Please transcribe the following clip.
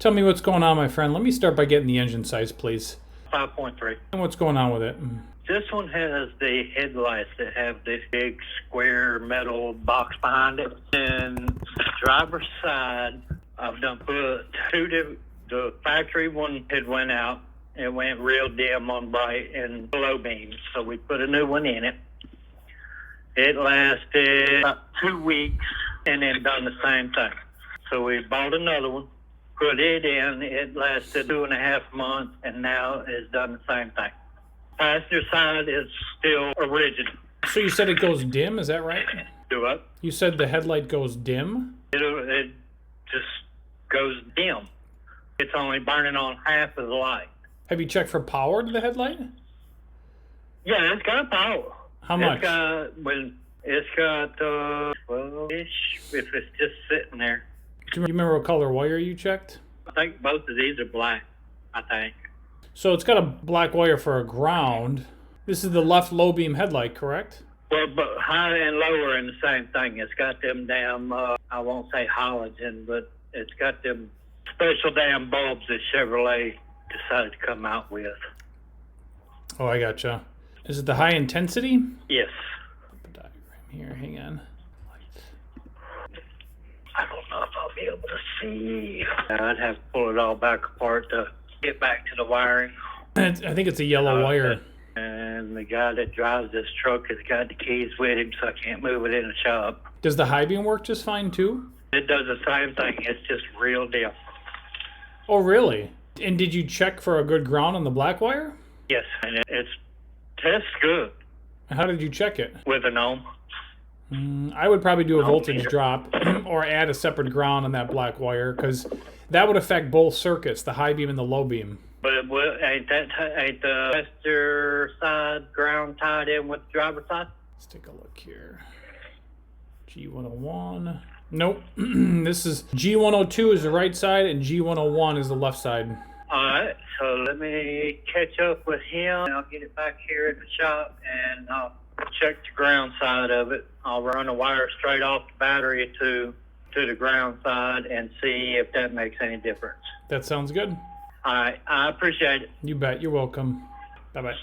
Tell me what's going on, my friend. Let me start by getting the engine size, please. 5.3. And what's going on with it? This one has the headlights that have this big square metal box behind it. And the driver's side, I've done put the factory one had went out. It went real dim on bright and low beams. So we put a new one in it. It lasted about 2 weeks and then done the same thing. So we bought another one, put it in. It lasted 2.5 months and now it's done the same thing. Passenger side is still original. So you said it goes dim, is that right? Do what? You said the headlight goes dim? It just goes dim. It's only burning on half of the light. Have you checked for power to the headlight? Yeah, it's got power. How much? It's got 12-ish if it's just sitting there. Do you remember what color wire you checked? I think both of these are black, I think. So it's got a black wire for a ground. This is the left low beam headlight, correct? Well, but high and lower in the same thing. It's got them damn, I won't say halogen, but it's got them special damn bulbs that Chevrolet decided to come out with. Oh, I gotcha. Is it the high intensity? Yes. The diagram here, hang on. I don't know if I'll be able to see. I'd have to pull it all back apart to get back to the wiring. I think it's a yellow wire. And the guy that drives this truck has got the keys with him, so I can't move it in the shop. Does the high beam work just fine too? It does the same thing. It's just real dim. Oh, really? And did you check for a good ground on the black wire? Yes, and it's tests good. How did you check it? With an ohm. I would probably do a voltage drop or add a separate ground on that black wire because that would affect both circuits, the high beam and the low beam. But ain't the passenger side ground tied in with the driver's side? Let's take a look here. G101. Nope. This is G102 is the right side and G101 is the left side. All right, so let me catch up with him. I'll get it back here at the shop and I'll check the ground side of it. I'll run a wire straight off the battery to the ground side and see if that makes any difference. That sounds good. All right, I appreciate it. You bet. You're welcome. Bye-bye.